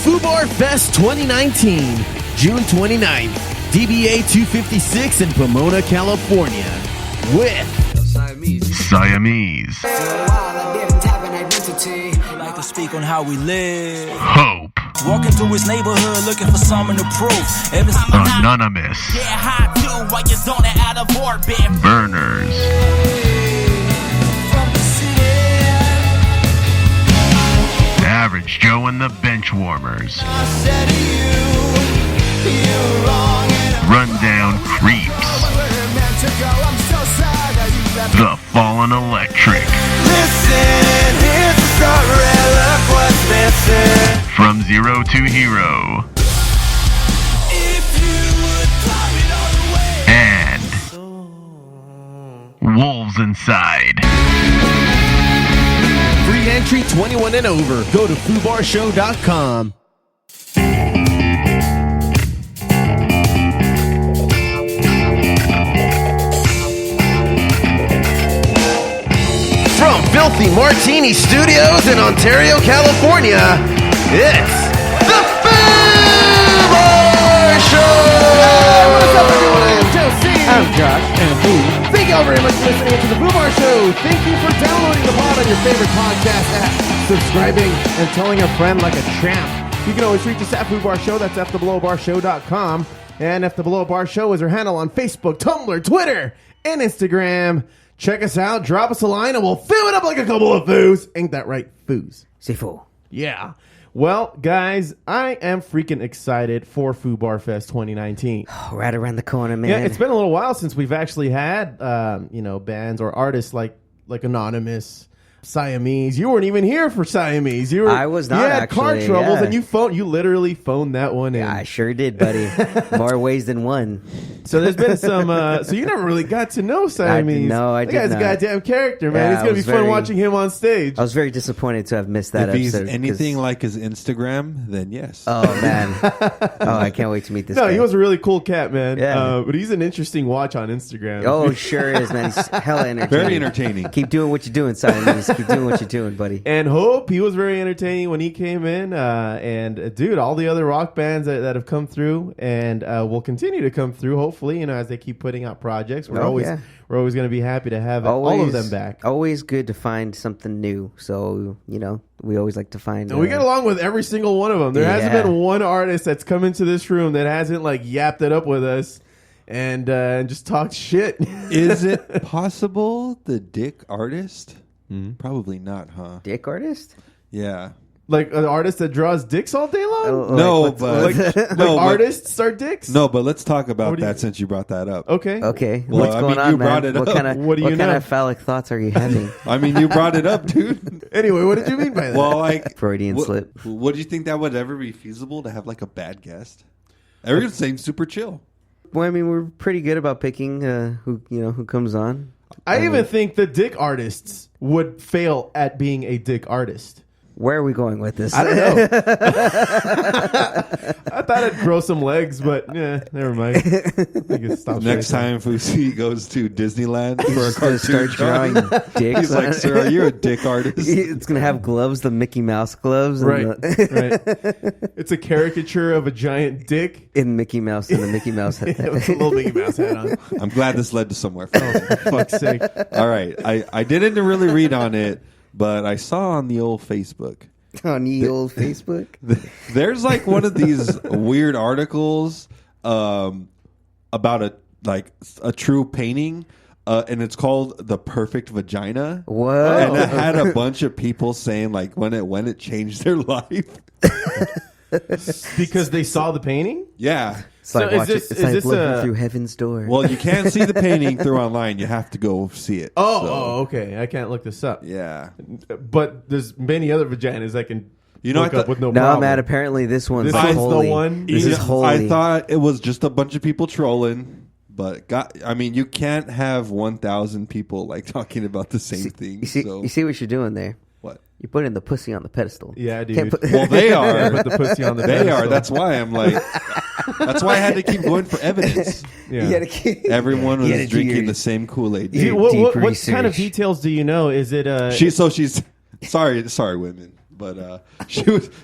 Foobar Fest 2019, June 29th, DBA 256 in Pomona, California, with Siamese. For a while I didn't have an identity. I like to speak on how we live. Hope. Walk into his neighborhood looking for someone to prove. Every time Anonymous. get high too while you're zoning out of orbit. Burners. From the city. Average Joe and the Benchwarmers. I said to you, you're wrong. Rundown Creeps. I'm so sad that you left. The Fallen Electric. Listen, here's the story. Look what's missing. From Zero to Hero. If you would climb it all the way. And Wolves Inside. free entry 21 and over. Go to foobarshow.com. From Filthy Martini Studios in Ontario, California, it's the Foobar Show! What's up, everyone? I'm Josie. I'm Josh. And Foo. Thank you all very much for listening to the Foobar Show. Thank you for downloading the pod on your favorite podcast app, subscribing, and telling a friend like a champ. You can always reach us at Foobar Show. That's FTheBelowBarShow.com. And F The Below Bar Show is our handle on Facebook, Tumblr, Twitter, and Instagram. Check us out, drop us a line, and we'll fill it up like a couple of foos. Ain't that right, foos? Say fool. Yeah. Well, guys, I am freaking excited for Foobar Fest 2019. Right around the corner, man. Yeah, it's been a little while since we've actually had, bands or artists like Anonymous, Siamese. You weren't even here for Siamese. I was not, You had car actually, troubles, yeah. and you literally phoned that one in. Yeah, I sure did, buddy. More ways than one. So there's been some. So you never really got to know Siamese. I That did guy's not. a goddamn character, man. Yeah, It's gonna be fun watching him on stage. I was very disappointed to have missed that If he's episode. anything like his Instagram, then yes. Oh, man. I can't wait to meet this No, guy. he was a really cool cat, man. Yeah. But he's an interesting watch on Instagram. Oh, sure is, man. He's hella entertaining. Very entertaining. Keep doing what you're doing, Siamese. Keep doing what you're doing, buddy. And Hope, he was very entertaining when he came in. And dude, all the other rock bands that have come through and will continue to come through, hopefully, as they keep putting out projects. We're always going to be happy to have all of them back. Always good to find something new. So, we always like to find... And we get along with every single one of them. There hasn't Yeah. been one artist that's come into this room that hasn't yapped it up with us and just talked shit. Is it possible the dick artist? Probably not, huh? Dick artist? Yeah. Like an artist that draws dicks all day long? Artists are dicks? No, but let's talk about What do you- that since you brought that up. Okay. Okay. Well, What's I going mean, on, you man? brought it what up. kind of What do you what kind know? of phallic thoughts are you having? I mean, you brought it up, dude. Anyway, what did you mean by that? Well, Freudian slip. What do you think that would ever be feasible to have a bad guest? Everyone seems super chill. Well, I mean, we're pretty good about picking who comes on. I even think the dick artists would fail at being a dick artist. Where are we going with this? I don't know. I thought I'd grow some legs, but never mind. I think it stops Next right time Fusi goes to Disneyland for a Just gonna cartoon start drawing dicks. he's like, sir, are you a dick artist? It's gonna have gloves, the Mickey Mouse gloves, there. and Right. It's a caricature of a giant dick. in Mickey Mouse and the Mickey Mouse With a hat. little Mickey Mouse hat on. I'm glad this led to somewhere. For fuck's sake. All right. I didn't really read on it, but I saw on the old Facebook. On the old Facebook. There's one of these weird articles about a true painting, and it's called The Perfect Vagina. Whoa. And it had a bunch of people saying when it changed their life. Because they saw the painting? Yeah. It's like, So is watch this- it. It's is like this looking a- through heaven's door. Well, you can't see the painting through online. You have to go see it. Oh, okay. I can't look this up. Yeah. But there's many other vaginas I can look up with no no, problem. man. Apparently, this one's This one's the holy. one? This is holy. I thought it was just a bunch of people trolling, but you can't have 1,000 people talking about the same thing. You see what you're doing there? What? You're putting the pussy on the pedestal. Yeah, Can't dude. Well, they are. Put the pussy on the They pedestal. are. That's why I'm that's why I had to keep going for evidence. Yeah. You gotta keep- Everyone you gotta was do drinking your- the same Kool-Aid. Dude, Deep what kind of research. details do you know? Is it She's sorry, women. but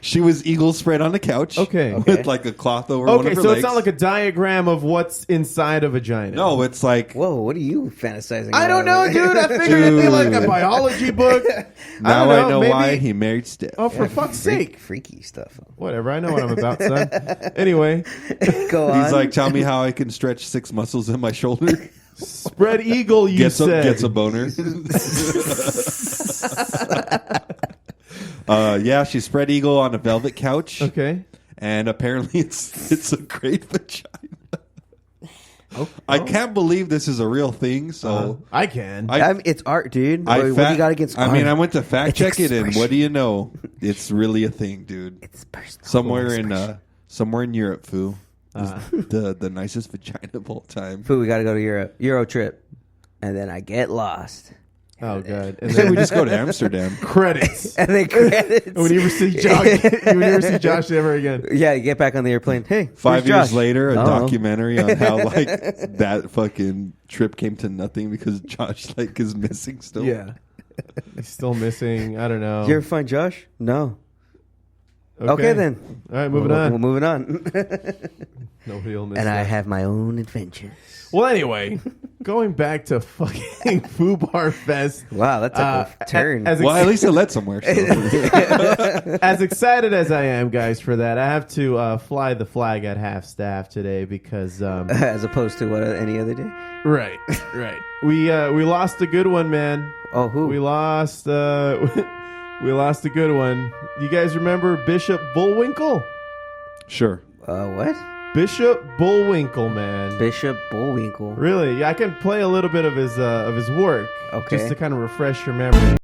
she was eagle spread on the couch. Okay. with like a cloth over one of Okay, her so legs. it's not like a diagram of what's inside a vagina. No, it's like Whoa, what are you fantasizing I don't know, about? dude. I figured it'd be like a biology book. now I know maybe- why he married Steph. Oh, for fuck's sake. Freaky stuff. Whatever. I know what I'm about, son. Anyway, Go on. He's like, tell me how I can stretch 6 muscles in my shoulder. spread eagle, you said. Gets a boner. Yeah, she spread eagle on a velvet couch. Okay. And apparently it's a great vagina. I can't believe this is a real thing. So I can. I mean, it's art, dude. What do you got against art? I mean, I went to fact It's check it, and expression. what do you know? It's really a thing, dude. It's personal. Somewhere in Europe, Foo. Is the nicest vagina of all time. Foo, we got to go to Europe. Euro trip. And then I get lost. Oh, God. And then we just go to Amsterdam. Credits. And then credits. When you ever see Josh ever again. Yeah, you get back on the airplane. Hey, 5 where's years Josh? later, a Oh. documentary on how like that fucking trip came to nothing because Josh like is missing still. Yeah. He's still missing. I don't know. Did you ever find Josh? No. Okay, then. All right, moving on. We're moving on. Nobody will miss And that. I have my own adventures. Well, anyway, going back to fucking Foobar Fest. Wow, that took a turn. Well, at least it led somewhere. So. As excited as I am, guys, for that, I have to fly the flag at half staff today because As opposed to what any other day. right. We lost a good one, man. Oh, who? We lost we lost a good one. You guys remember Bishop Bullwinkle? Sure. What? Bishop Bullwinkle, man. Bishop Bullwinkle. Really? Yeah, I can play a little bit of his work, Okay. just to kind of refresh your memory.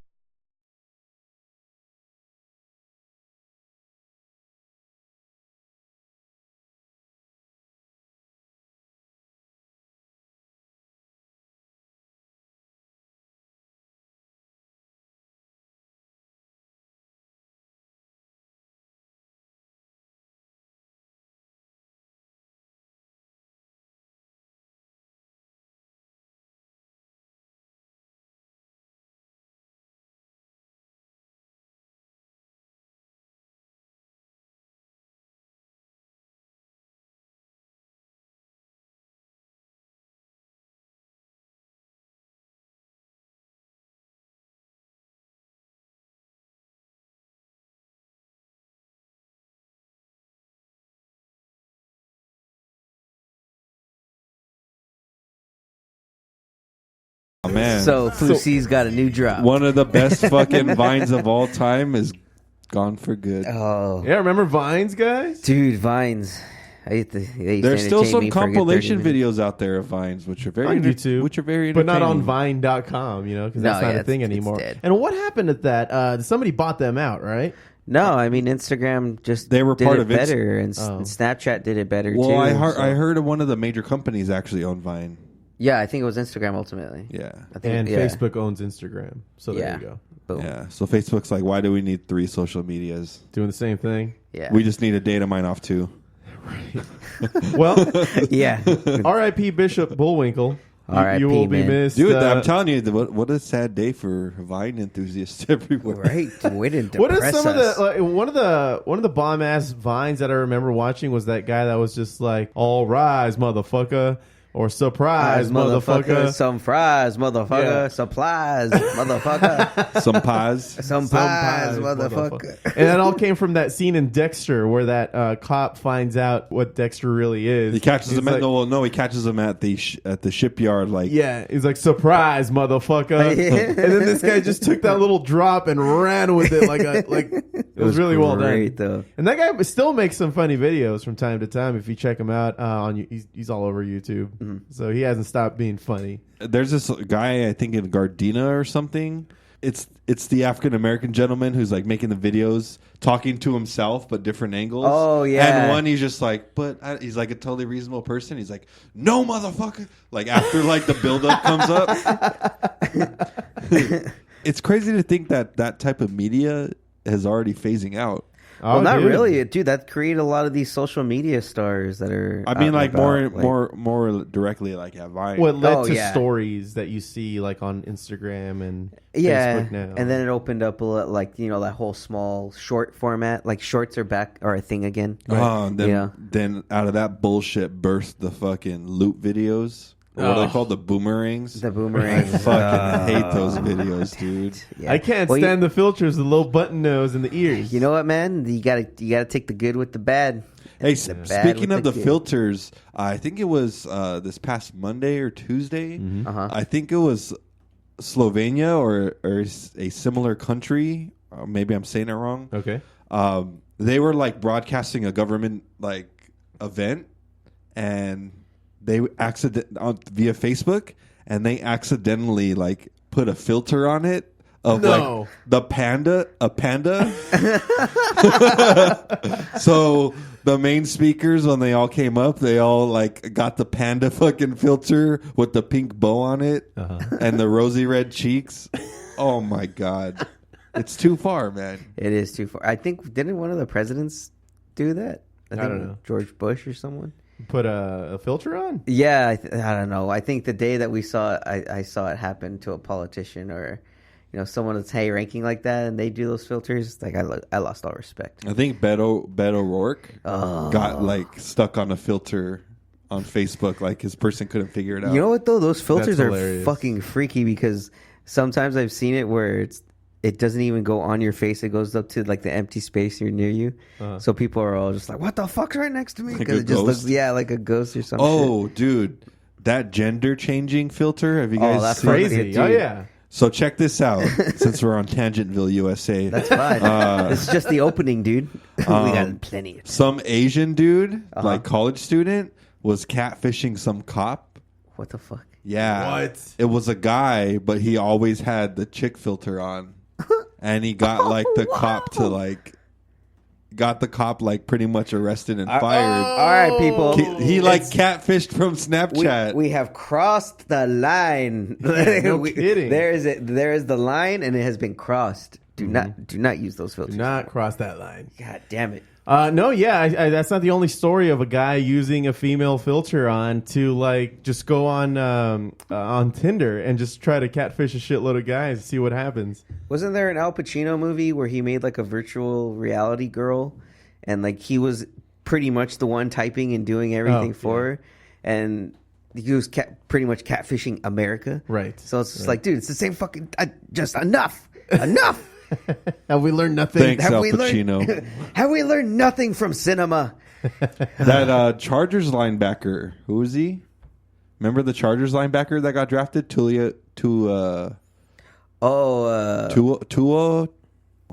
Oh, man. So, Foosie's got a new drop. One of the best fucking vines of all time is gone for good. Oh. Yeah, remember Vines, guys? Dude, Vines. They used to There's still entertain some me for a good compilation 30 minutes. videos out there of vines, which are very On YouTube. which are very But not on entertaining. Vine.com, because No, that's not yeah, a thing it's anymore. dead. And what happened at that? Somebody bought them out, right? No, I mean, Instagram just They were did part it of Inst- better, and Oh. Snapchat did it better, Well, too. I so- heard of one of the major companies actually own Vine. Yeah, I think it was Instagram ultimately. Yeah. I think, And yeah. Facebook owns Instagram. So there Yeah. you go. Boom. Yeah. So Facebook's like, why do we need 3 social medias? Doing the same thing. Yeah. We just need a data mine off 2. Well, yeah. R.I.P. Bishop Bullwinkle. R.I.P., You will be man. missed. Dude, I'm telling you, what a sad day for Vine enthusiasts everywhere. Right. Way to What is depress some of us. the one of the bomb ass vines that I remember watching was that guy that was just like, "All rise, motherfucker," or "Surprise, motherfucker." Some fries, motherfucker. Yeah. Supplies, motherfucker. Some pies. Some pies, motherfucker. And that all came from that scene in Dexter where that cop finds out what Dexter really is. He catches He's him at like, he catches him at the shipyard. Like, yeah, he's like, "Surprise, motherfucker!" And then this guy just took that little drop and ran with it it was really well done. Great, though. And that guy still makes some funny videos from time to time. If you check him out he's all over YouTube, so he hasn't stopped being funny. there's this guy I think in Gardena or something. It's the African American gentleman who's like making the videos, talking to himself but different angles. Oh, yeah. And one he's just like, he's like a totally reasonable person. He's like, no motherfucker. Like after like the buildup comes up. It's crazy to think that type of media is already phasing out. Well, not dude. really, dude. That created a lot of these social media stars that are. I mean, out like and about, more directly, like at Vine. What led Oh, to yeah. stories that you see like on Instagram and yeah, Facebook now. and then it opened up a lot, like that whole small short format. Like shorts are a thing again. Then out of that bullshit burst the fucking loop videos. What are they called? The boomerangs. The boomerangs. I fucking hate those videos, dude. Yeah. I can't Well, stand the filters, the low button nose, and the ears. You know what, man? You gotta take the good with the bad. Hey, The bad speaking with of the good. filters, I think it was this past Monday or Tuesday. Uh-huh. I think it was Slovenia or a similar country. Maybe I'm saying it wrong. Okay. They were like broadcasting a government like event, and they via Facebook, and they accidentally like put a filter on it of like a panda. So the main speakers, when they all came up, they all like got the panda fucking filter with the pink bow on it and the rosy red cheeks. Oh my god, it's too far, man. It is too far. I think didn't one of the presidents do that? I think don't know. George Bush or someone. Put a filter on? Yeah, I don't know. I think the day that we saw it, I saw it happen to a politician or someone that's high ranking like that, and they do those filters. Like I lost all respect. I think Beto O'Rourke got like stuck on a filter on Facebook. Like his person couldn't figure it out. You know what though? Those filters are hilarious. fucking freaky because sometimes I've seen it where it doesn't even go on your face. It goes up to like the empty space near you. So people are all just like, "What the fuck's right next to me?" Because it just looks, like a ghost or something. Oh, dude, that gender changing filter. Have you guys that's seen Crazy. Dude. Oh, yeah. So check this out. Since we're on Tangentville, USA, That's fine. This is just the opening, dude. We got plenty. some Asian dude, like college student, was catfishing some cop. What the fuck? Yeah, What? It was a guy, but he always had the chick filter on, and he got like the cop to like. Got the cop like pretty much arrested and fired. All right, people. He like catfished from Snapchat. We have crossed the line. no kidding. There is the line, and it has been crossed. Do not use those filters. Do not cross that line. God damn it. No, yeah, that's not the only story of a guy using a female filter on to like just go on Tinder and just try to catfish a shitload of guys to see what happens. Wasn't there an Al Pacino movie where he made like a virtual reality girl, and like he was pretty much the one typing and doing everything for her, and he was pretty much catfishing America. Right. So it's just like, dude, it's the same fucking. Just enough. Have we learned nothing? Thanks, Al Pacino. Have we learned nothing from cinema? That Chargers linebacker, who was he? Remember the Chargers linebacker that got drafted? Tua.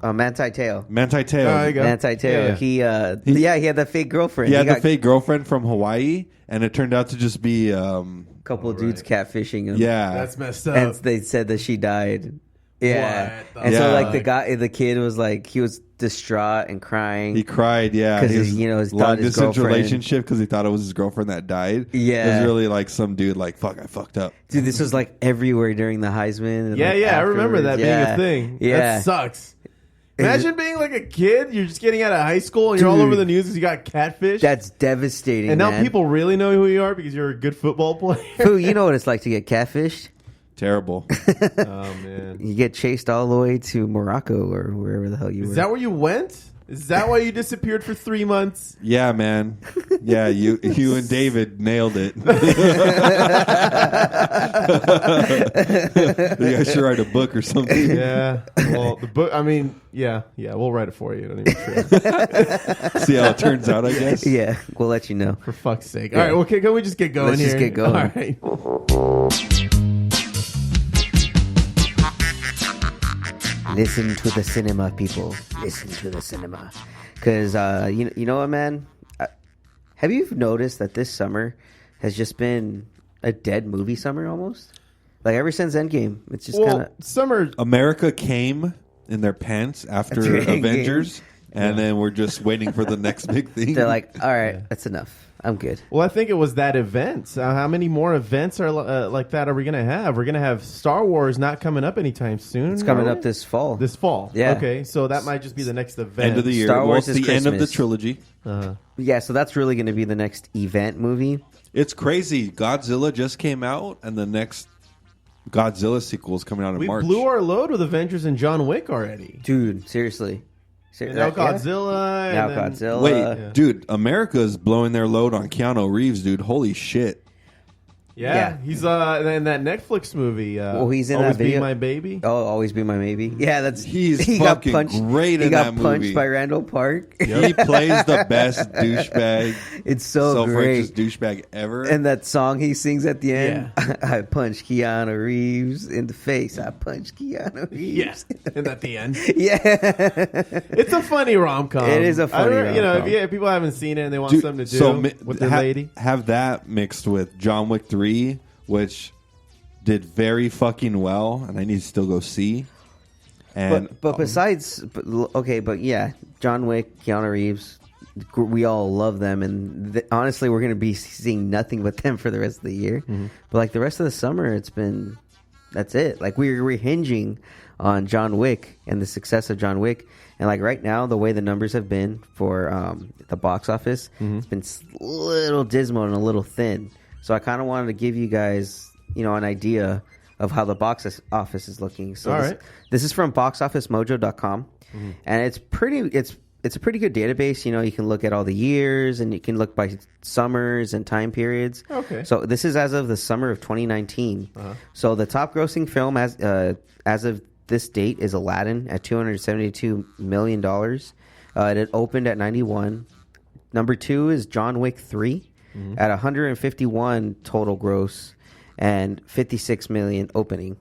Manti Te'o. Manti Te'o. Oh, there you go. Manti Te'o. Yeah. He had that fake girlfriend. He had the fake girlfriend from Hawaii, and it turned out to just be couple of dudes catfishing him. yeah. That's messed up. And they said that she died. Yeah. What And the so fuck? like the kid was like, he was distraught and crying. He cried, yeah, 'Cause his long thought his distance girlfriend- relationship because he thought it was his girlfriend that died. Yeah. It was really like some dude like, fuck, I fucked up. Dude, this was like everywhere during the Heisman. And Yeah, like I remember that afterwards. being a thing. Yeah. That sucks. Imagine being like a kid, you're just getting out of high school and you're all Dude. over the news because you got catfish. That's devastating, and now man. people really know who you are because you're a good football player. Foo, you know what it's like to get catfished. Terrible. Oh, man. You get chased all the way to Morocco or wherever the hell you were. Is that where you went? Is that why you disappeared for 3 months? Yeah, man. Yeah, you and David nailed it. You guys should write a book or something. Yeah. Well, the book, I mean, yeah, we'll write it for you. Don't even trip. See how it turns out, I guess. Yeah, we'll let you know. For fuck's sake. All right, okay, can we just get going Let's here? just get going. All right. Listen to the cinema, people. Listen to the cinema. Because, you know what, man? Have you noticed that this summer has just been a dead movie summer almost? Like, ever since Endgame, it's just kind of... Summer... America came in their pants after After Endgame. Avengers. and then we're just waiting for the next big thing. They're like, all right, that's enough. I'm good. Well, I think it was that event. How many more events are like that are we going to have? We're going to have Star Wars not coming up anytime soon. It's coming up this fall. This fall. Yeah. Okay, so that might just be the next event. End of the year. Star Wars it's is the end of the Christmas. trilogy. Yeah, so that's really going to be the next event movie. It's crazy. Godzilla just came out, and the next Godzilla sequel is coming out in We March. blew our load with Avengers and John Wick already. Dude, seriously. And now Godzilla. Now and then- Godzilla. Wait, dude, America is blowing their load on Keanu Reeves, dude. Holy shit. Yeah, he's in that Netflix movie. Well, he's in Always that video. Be My Baby. Oh, Always Be My Maybe. Yeah, that's He's he fucking got punched, great he in got that punched movie. by Randall Park. He plays the best douchebag, It's so great. self-righteous douchebag ever. And that song he sings at the end, I punched Keanu Reeves in the face. I punched Keanu Reeves. Yes, and at the end, Yeah. it's a funny rom com. It is a funny You know, rom-com. if people haven't seen it and they want Dude, something to do so with their lady, have that mixed with John Wick 3, which did very fucking well, and I need to still go see. And But besides, but yeah, John Wick, Keanu Reeves, we all love them, and honestly, we're going to be seeing nothing but them for the rest of the year. But like the rest of the summer, that's it. Like we're hinging on John Wick and the success of John Wick, and like right now, the way the numbers have been for the box office, it's been a little dismal and a little thin. So I kind of wanted to give you guys, an idea of how the box office is looking. So this is from boxofficemojo.com, and it's a pretty good database. You can look at all the years, and you can look by summers and time periods. Okay. So this is as of the summer of 2019. So the top grossing film as of this date is Aladdin at $272 million. It opened at 91. Number 2 is John Wick 3 at 151 total gross and 56 million opening.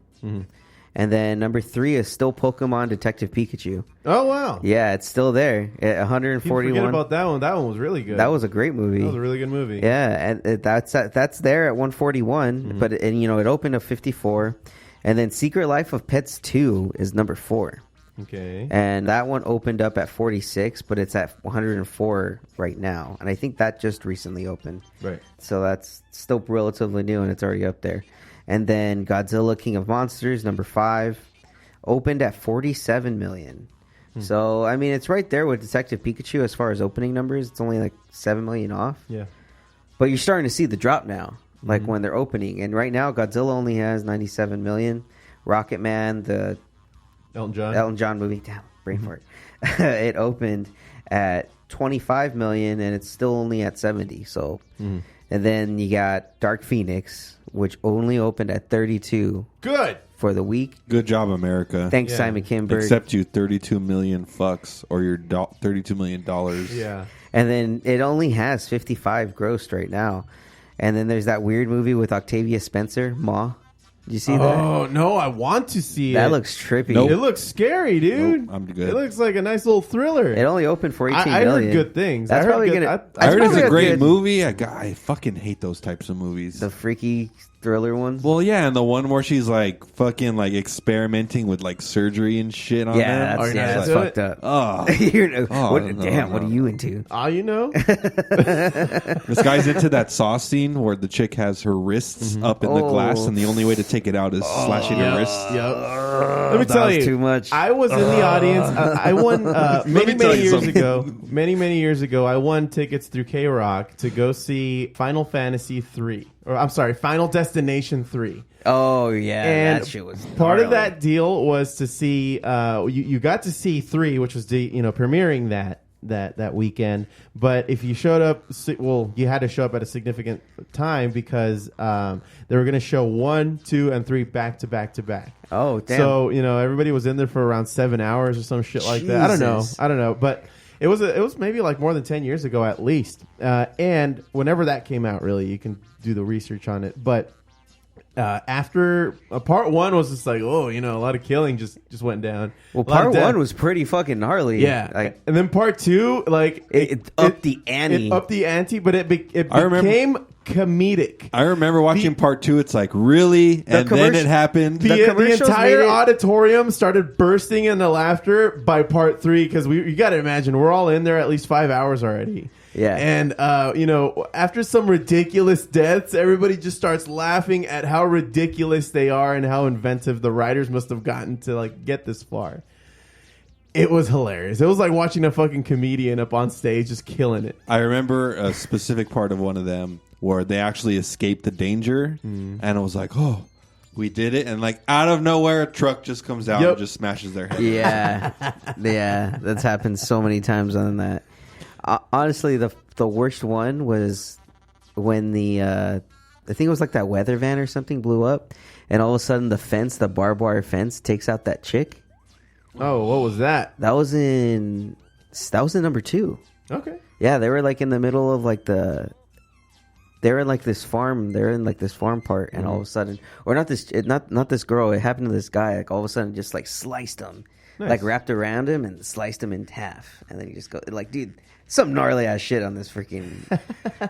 And then number 3 is still Pokemon Detective Pikachu. oh wow, Yeah, it's still there at People 141. forget about that one. That one was really good. That was a great movie. That was a really good movie. Yeah, and that's there at 141, but it opened at 54. And then Secret Life of Pets 2 is number 4. Okay. And that one opened up at 46, but it's at 104 right now. And I think that just recently opened. Right. So that's still relatively new, and it's already up there. And then Godzilla King of Monsters, number 5, opened at 47 million. So, I mean, it's right there with Detective Pikachu as far as opening numbers. It's only like 7 million off. Yeah. But you're starting to see the drop now, like when they're opening. And right now, Godzilla only has 97 million. Rocket Man, the Elton John movie, damn, brain fart. It opened at 25 million, and it's still only at 70. So, and then you got Dark Phoenix, which only opened at 32 Good. for the week. good job, America. Thanks, Yeah. Simon Kinberg. Except you 32 million fucks or your $32 million. Yeah. And then it only has 55 grossed right now. And then there's that weird movie with Octavia Spencer, Ma. Did you see that? Oh no, I want to see it. That looks trippy. Nope. It looks scary, dude. Nope, I'm good. It looks like a nice little thriller. It only opened for 18 I million. heard good things. That's I heard probably good- gonna. I heard it's probably a great good- movie. I fucking hate those types of movies. The freaky thriller ones. Well, yeah, and the one where she's like fucking like experimenting with like surgery and shit on yeah, them. that's into fucked up. Oh, Damn, what are you into? What this guy's into that saw scene where the chick has her wrists up in the glass, and the only way to take it out is slashing her wrists. Yep. Let me that tell was you, too much. I was in the audience. I won many tell you years something. ago. Many years ago, I won tickets through K Rock to go see Final Fantasy 3, or I'm sorry, Final Destination 3. Oh yeah, And that shit was part of gnarly. that deal was to see. You got to see 3, which was premiering that weekend. But if you showed up, you had to show up at a significant time because they were going to show 1, 2, and 3 back to back to back. Oh damn. So everybody was in there for around 7 hours or some shit like that. Jesus. I don't know, but it was maybe like more than 10 years ago at least. And whenever that came out, really, you can do the research on it. But after part 1 was just like, a lot of killing just went down. well, A lot of part death. 1 was pretty fucking gnarly. Yeah, like and then part 2, like it upped the ante. It upped the ante, but it I remember- became comedic. I remember watching part 2. It's like, really? And then it happened. The commercials entire made it- auditorium started bursting into laughter by part 3 because you got to imagine we're all in there at least 5 hours already. Yeah. And, after some ridiculous deaths, everybody just starts laughing at how ridiculous they are and how inventive the writers must have gotten to, like, get this far. It was hilarious. It was like watching a fucking comedian up on stage just killing it. I remember a specific part of one of them where they actually escaped the danger, and it was like, oh, we did it. And, like, out of nowhere, a truck just comes out and just smashes their head. Yeah. Yeah. That's happened so many times on that. Honestly, the worst one was when I think it was like that weather van or something blew up, and all of a sudden the barbed wire fence takes out that chick. Oh, what was that? That was in number 2. Okay. Yeah, they were like in the middle of like they were in like this farm. They're in like this farm part, and all of a sudden, or not this girl. It happened to this guy. Like all of a sudden, just like sliced him, like wrapped around him and sliced him in half, and then he just go like, dude, some gnarly ass shit on this freaking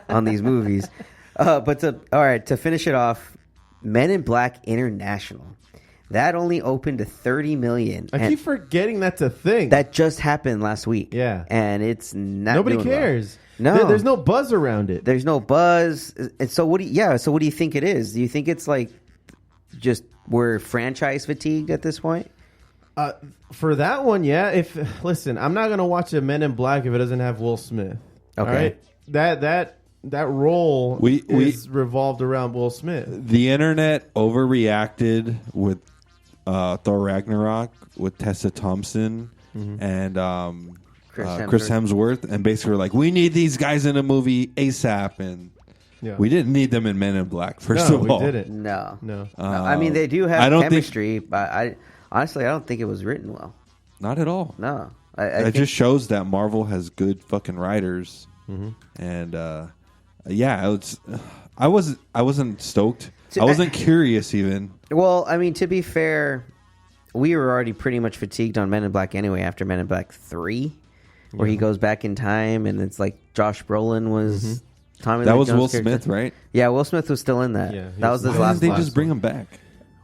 on these movies. But to finish it off, Men in Black International. That only opened to 30 million. I keep forgetting that's a thing. That just happened last week. Yeah. And it's not Nobody doing well. cares. No. There's no buzz around it. There's no buzz. And so what do you think it is? Do you think it's like just we're franchise fatigued at this point? For that one, yeah. Listen, I'm not gonna watch a Men in Black if it doesn't have Will Smith. Okay. All right? That role is revolved around Will Smith. The internet overreacted with Thor Ragnarok with Tessa Thompson and Chris Hemsworth, and basically were like, we need these guys in a movie ASAP, and we didn't need them in Men in Black. First of all, we didn't. No. I mean, they do have chemistry, but honestly, I don't think it was written well. Not at all. No. It just shows that Marvel has good fucking writers, and I wasn't stoked. I wasn't curious even. Well, I mean, to be fair, we were already pretty much fatigued on Men in Black anyway after Men in Black 3, where he goes back in time, and it's like Josh Brolin was Tommy That Lee was Jones' Will character. Smith, right? Yeah, Will Smith was still in that. Yeah, that was his Why last didn't they one. just bring him back?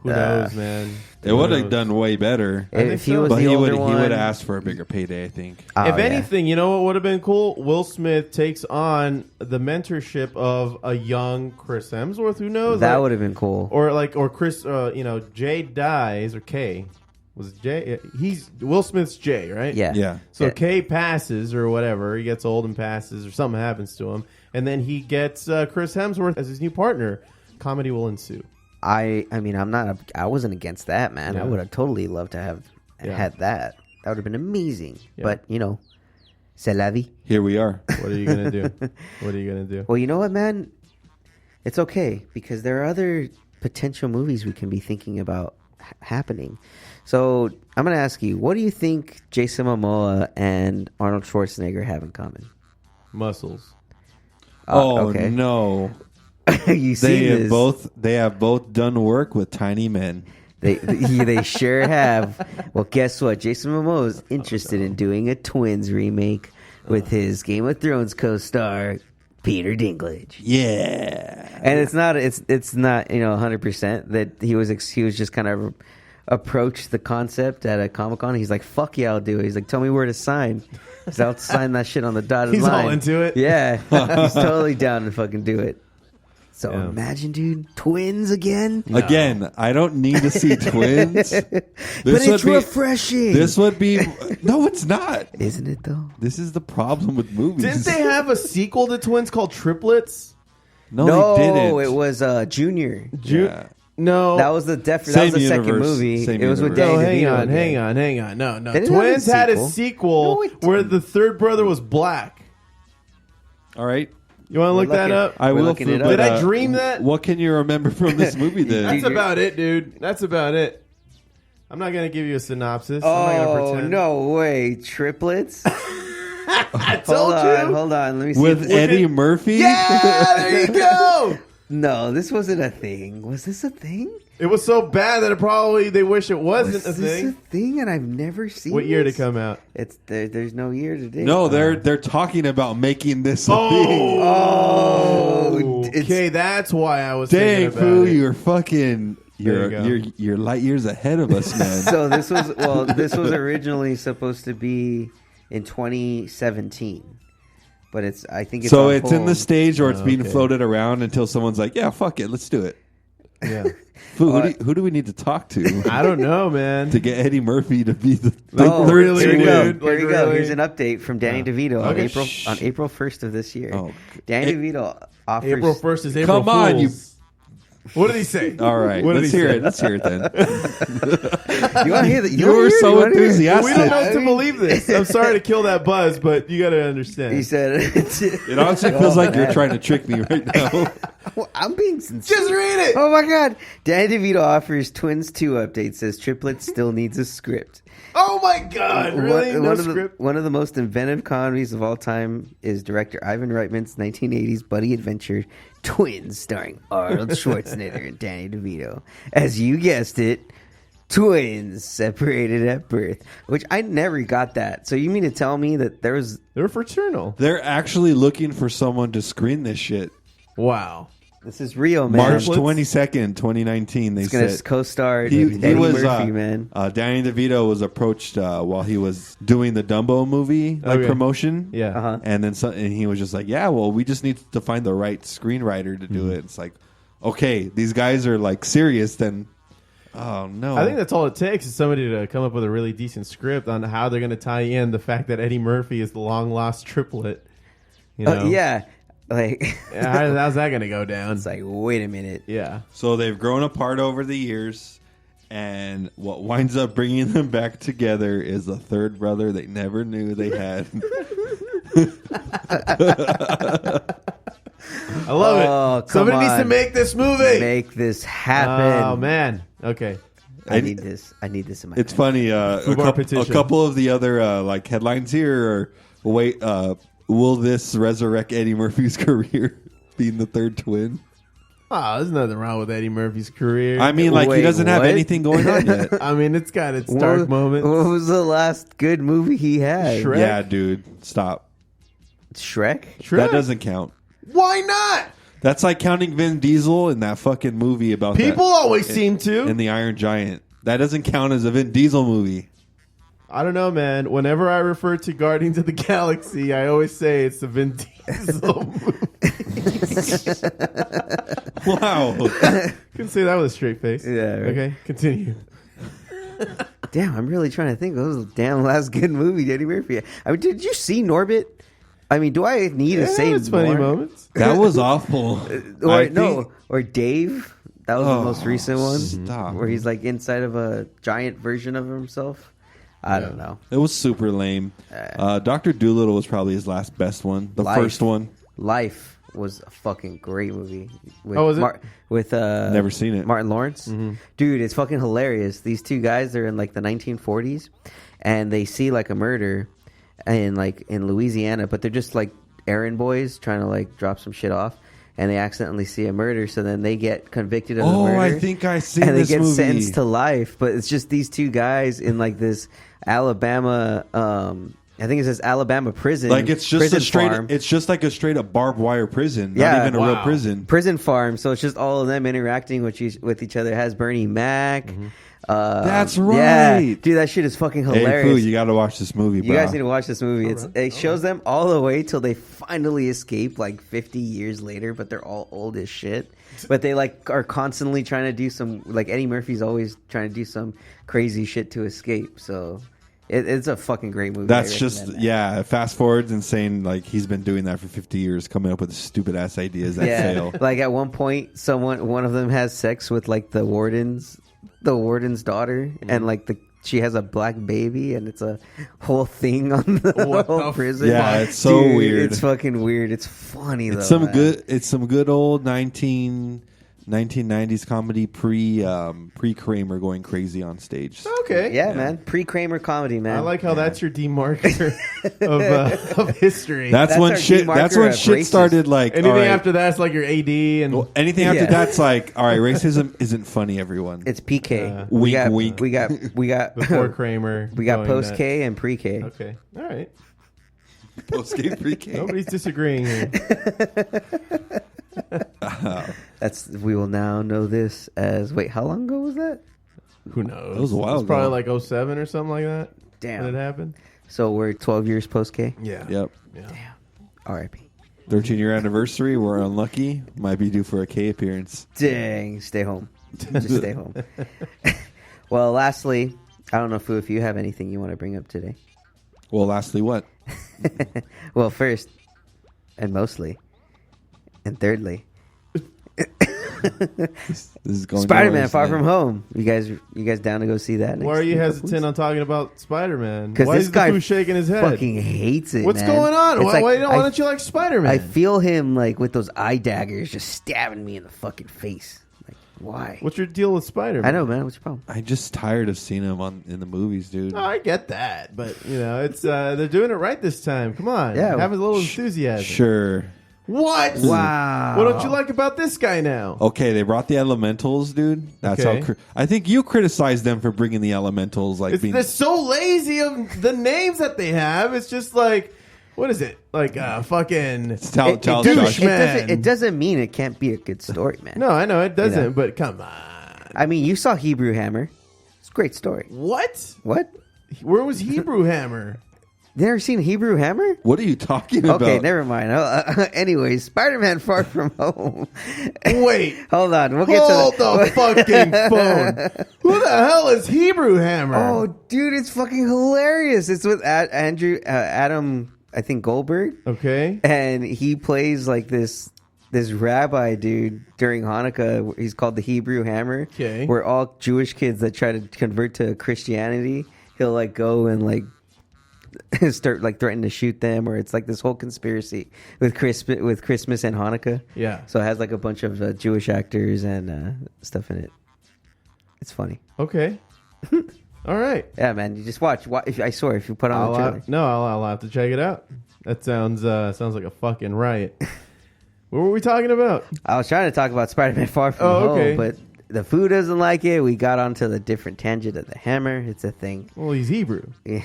Who knows, man? They would have done way better. If he was But the he older would one, have asked for a bigger payday, I think. Oh, If yeah. anything, you know what would have been cool? Will Smith takes on the mentorship of a young Chris Hemsworth. Who knows? that would have been cool. Or Chris. Jay dies or K. Was it Jay? He's Will Smith's Jay, right? Yeah. Yeah. So Yeah. K passes or whatever. He gets old and passes, or something happens to him, and then he gets Chris Hemsworth as his new partner. Comedy will ensue. I mean, I wasn't against that, man. Yeah. I would have totally loved to have had that. That would have been amazing. Yeah. But, c'est la vie. Here we are. What are you gonna do? What are you gonna do? Well, you know what, man? It's okay because there are other potential movies we can be thinking about happening. So I'm going to ask you, what do you think Jason Momoa and Arnold Schwarzenegger have in common? Muscles. Okay. No. You see this? They have both done work with tiny men. They sure have. Well, guess what? Jason Momoa is interested in doing a Twins remake with his Game of Thrones co-star Peter Dinklage. Yeah. And it's not 100% that he was just kind of approached the concept at a Comic-Con. He's like, fuck yeah, I'll do it. He's like, tell me where to sign. So I'll sign that shit on the dotted He's line. all into it. Yeah. He's totally down to fucking do it. So imagine, dude, twins again. No. Again, I don't need to see twins. But it's refreshing. This would be... No, it's not. Isn't it, though? This is the problem with movies. Didn't they have a sequel to Twins called Triplets? No, they didn't. It was Junior. Yeah. No, that was the second universe, movie. Same It was with universe. Danny No, DeVito. hang on. No. They didn't Twins have had a a sequel where the third brother was black. All right. You want to look that up? I will. looking it up. Did I dream that? What can you remember from this movie then? That's about it, dude. That's about it. I'm not going to give you a synopsis. I'm not gonna Oh, pretend. no way. Triplets? I told you. Hold on. Let me see. With Eddie Murphy? Yeah, there you go. No, this wasn't a thing. Was this a thing? It was so bad that they wish it wasn't Was a this thing. a thing? And I've never seen What year did this? it come out? It's there's no year to date. No, they're talking about making this a thing. Oh, Okay, that's why I was Dang, thinking about Foo, it. you're fucking. There you go. You're light years ahead of us, man. So this was originally supposed to be in 2017, but I think it's So on it's in the hold. stage, or it's being okay. floated around until someone's like, "Yeah, fuck it, let's do it." Yeah. Foo, who do we need to talk to I don't know, man. to get Eddie Murphy to be the Oh, third really, here we twin? go. dude? Here we Like, go. really? Here's an update from Danny DeVito Okay. on April 1st of this year. Oh. Danny DeVito offers. April 1st is April Come on, Fools. What did he say? All right, What did let's he hear say? it. Let's hear it then. You want to hear that? You were so enthusiastic. We don't know what to believe this. I'm sorry to kill that buzz, but you got to understand. He said, It honestly feels like you're trying to trick me right now. I'm being sincere. Just read it. Oh my God. Danny DeVito offers Twins 2 update, says Triplets still needs a script. Oh my God! Really? No script? One of the most inventive comedies of all time is director Ivan Reitman's 1980s buddy adventure Twins, starring Arnold Schwarzenegger and Danny DeVito. As you guessed it, twins separated at birth. Which I never got that. So you mean to tell me that there was... They're fraternal. They're actually looking for someone to screen this shit. Wow. This is real, man. March 22nd, 2019, they It's going to said. co-star He Eddie was, Murphy, man. Danny DeVito was approached while he was doing the Dumbo movie Okay. promotion. Yeah. Uh-huh. And then and he was just like, yeah, well, we just need to find the right screenwriter to do it. It's like, okay, these guys are like serious, then, oh no. I think that's all it takes is somebody to come up with a really decent script on how they're going to tie in the fact that Eddie Murphy is the long lost triplet. You know? Yeah. Like, How's that going to go down? it's like, wait a minute. Yeah. So they've grown apart over the years, and what winds up bringing them back together is a third brother they never knew they had. I love Oh, it. Somebody come needs to on. make this movie. Make this happen. Oh, man. Okay. I need this. I need this in my It's life. funny. A petition. couple of the other like headlines here are: wait, will this resurrect Eddie Murphy's career, being the third twin? Oh, there's nothing wrong with Eddie Murphy's career. I mean, like he Wait, doesn't have what? anything going on yet. I mean, it's got its dark What moments. was the last good movie he had? Shrek? Yeah, dude, stop. Shrek? Shrek? That doesn't count. Why not? That's like counting Vin Diesel in that fucking movie about People always seem to. in the Iron Giant. That doesn't count as a Vin Diesel movie. I don't know, man. Whenever I refer to Guardians of the Galaxy, I always say it's the Vin Diesel movie. Wow. Couldn't say that with a straight face. Yeah, right. Okay, continue. Damn, I'm really trying to think. What was the damn last good movie Eddie Murphy? I mean, did you see Norbit? I mean, do I need to say it's funny more? moments. That was awful. Or Dave. That was the most recent one. Stop. Where he's like inside of a giant version of himself. I don't know. It was super lame. Dr. Dolittle was probably his last best one. The Life. first one. Life was a fucking great movie. With was it? with Never seen it. Martin Lawrence. Dude, it's fucking hilarious. These two guys, they're in like the 1940s, and they see like a murder in Louisiana, but they're just like errand boys trying to like drop some shit off, and they accidentally see a murder, so then they get convicted of the murder. I think I seen and they this get movie. sentenced to life. But it's just these two guys in like this Alabama. I think it says Alabama prison. Like it's just prison a straight. farm. It's just like a straight up barbed wire prison. Yeah. Not even a real Wow. prison. prison farm. So it's just all of them interacting with each other. It has Bernie Mac. That's Yeah, right. dude, that shit is fucking Hey, hilarious. Foo, you got to watch this movie, bro. You guys need to watch this movie. It shows them all the way till they finally escape, like 50 years later. But they're all old as shit. But they like are constantly trying to do some, like Eddie Murphy's always trying to do some crazy shit to escape. So it's a fucking great movie. That's I just, recommend that. yeah, fast forwards and saying, like, he's been doing that for 50 years, coming up with stupid ass ideas that fail. Like at one point, one of them has sex with like the warden's daughter, and like she has a black baby, and it's a whole thing on the What whole the prison. Yeah, it's so Dude, weird. It's fucking weird. It's funny though. It's some good old 1990s comedy pre Kramer going crazy on stage. Okay. Yeah, man. Pre-Kramer comedy, man. I like how that's your demarker of history. That's That's when our shit. demarker That's when of shit racist. started. Like Anything all right, after that's like your AD and well, anything after Yeah. that's like, all right, racism isn't funny. Everyone, It's PK. Wink, wink. We got before Kramer. we got going post nuts. K and pre K. Okay. All right. post-game pre-K. Nobody's disagreeing here. We will now know this as. Wait, how long ago was that? Who knows? It was a while It's probably ago. like 07 or something like that. Damn. When it happened. So we're 12 years post K. Yeah. Yep. Yeah. Damn. R.I.P. 13-year anniversary. We're unlucky. Might be due for a K appearance. Dang. Stay home. Just stay home. Well, lastly, I don't know, Foo, if you have anything you want to bring up today. Well, lastly, what? Well, first and mostly, and thirdly, This is going Spider-Man: nowhere, Far isn't From it? Home. You guys down to go see that? Why are you hesitant on talking about Spider-Man? Because Why this is guy the Foo shaking his head? fucking hates it. What's man. going on? It's Why, like, why don't you like Spider-Man? I feel him like with those eye daggers just stabbing me in the fucking face. Like, why? What's your deal with Spider-Man? I know, man. What's your problem? I'm just tired of seeing him in the movies, dude. Oh, I get that, but it's they're doing it right this time. Come on, Yeah. have a little enthusiasm. Sure. What? Wow. What don't you like about this guy now? Okay, they brought the elementals, dude. That's Okay. how. I think you criticized them for bringing the elementals, like being. They're so lazy of the names that they have. It's just like, what is it? Like fucking. Tell Josh. Man. It doesn't mean it can't be a good story, man. No, I know it doesn't, know. but come on. I mean, you saw Hebrew Hammer. It's a great story. What? What? Where was Hebrew Hammer? You never seen Hebrew Hammer? What are you talking about? Okay, never mind. Anyways, Spider-Man: Far From Home. Wait. Hold on. We'll get Hold to the fucking phone. Who the hell is Hebrew Hammer? Oh, dude, it's fucking hilarious. It's with Adam, I think Goldberg, Okay. and he plays like this rabbi dude during Hanukkah. He's called the Hebrew Hammer. Okay. Where all Jewish kids that try to convert to Christianity, he'll like go and like start like threatening to shoot them, or it's like this whole conspiracy with Christmas and Hanukkah. Yeah. So it has like a bunch of Jewish actors and stuff in it. It's funny. Okay. All right. Yeah, man. You just watch. I swear, if you put on the trailer. I'll have to check it out. That sounds like a fucking riot. What were we talking about? I was trying to talk about Spider-Man: Far From Home, okay. but the Foo doesn't like it. We got onto the different tangent of the hammer. It's a thing. Well, he's Hebrew. Yeah.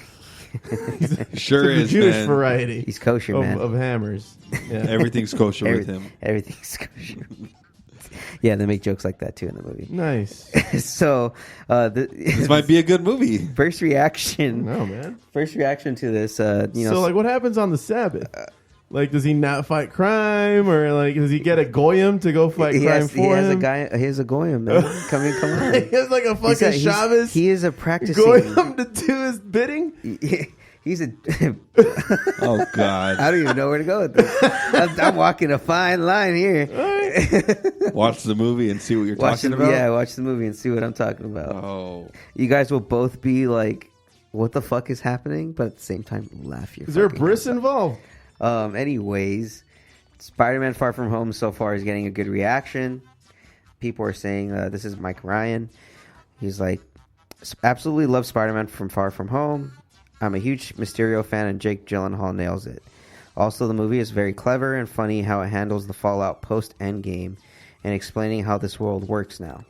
Sure The is, Jewish man. variety. He's kosher, man. Of hammers. Yeah. Everything's kosher with him. Everything's kosher. Yeah, they make jokes like that too in the movie. Nice. So, This might be a good movie. first reaction. No, man. First reaction to this. So, like, what happens on the Sabbath? Like, does he not fight crime, or like, does he get a goyim to go fight crime for him? He has a goyim, man. Come on. He has like a fucking Shabbos. He is a practicing. Goyim to do his bidding. He's a. Oh God! I don't even know where to go with this. I'm walking a fine line here. Watch the movie and see what you're talking about. Yeah, watch the movie and see what I'm talking about. Oh, You guys will both be like, "What the fuck is happening?" But at the same time, laugh your. Is there a fucking bris ass off. involved? Anyways, Spider-Man: Far From Home so far is getting a good reaction. People are saying this is Mike Ryan. He's like, absolutely love Spider-Man from Far From Home. I'm a huge Mysterio fan, and Jake Gyllenhaal nails it. Also, the movie is very clever and funny how it handles the fallout post-Endgame and explaining how this world works now.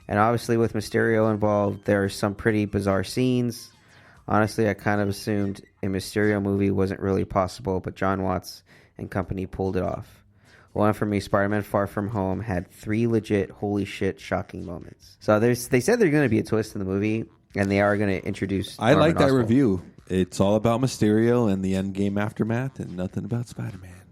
And obviously, with Mysterio involved, there are some pretty bizarre scenes. Honestly, I kind of assumed a Mysterio movie wasn't really possible, but John Watts and company pulled it off. Well, and for me, Spider-Man: Far From Home had 3 legit, holy shit, shocking moments. So they said there's going to be a twist in the movie, and they are going to introduce. I like that Norman Osborn. review. It's all about Mysterio and the Endgame aftermath, and nothing about Spider-Man.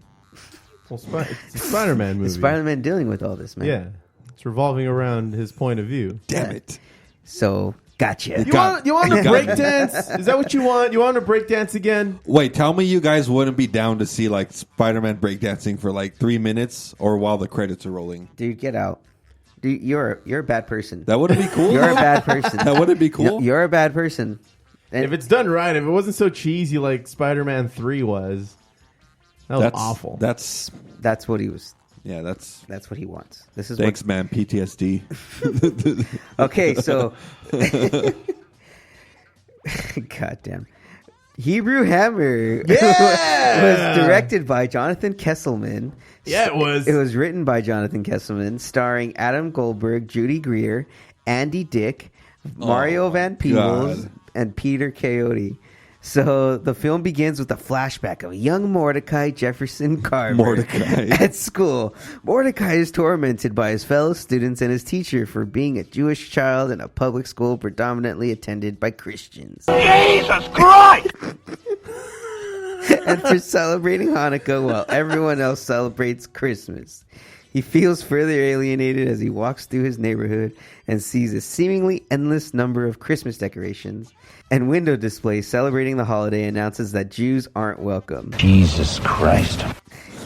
Well, it's a Spider-Man movie. It's Spider-Man dealing with all this, man. Yeah, it's revolving around his point of view. Damn it! So, gotcha. You want to break dance? Is that what you want? You want to break dance again? Wait, tell me you guys wouldn't be down to see like Spider-Man breakdancing for like 3 minutes or while the credits are rolling. Dude, get out. Dude, you're a bad person. That wouldn't be cool. You're a bad person. That wouldn't be cool. You're a bad person. And If it's done right, if it wasn't so cheesy like Spider-Man 3 was, that was awful. That's what he was. yeah. That's That's what he wants. This is thanks, man. PTSD. Okay, so goddamn, Hebrew Hammer was directed by Jonathan Kesselman. Yeah, it was. It was written by Jonathan Kesselman, starring Adam Goldberg, Judy Greer, Andy Dick, Mario Van Peebles, God. and Peter Coyote. So the film begins with a flashback of young Mordecai Jefferson Carver Mordecai. at school. Mordecai is tormented by his fellow students and his teacher for being a Jewish child in a public school predominantly attended by Christians. Jesus Christ! And for celebrating Hanukkah while everyone else celebrates Christmas. He feels further alienated as he walks through his neighborhood and sees a seemingly endless number of Christmas decorations and window displays celebrating the holiday announces that Jews aren't welcome. Jesus Christ.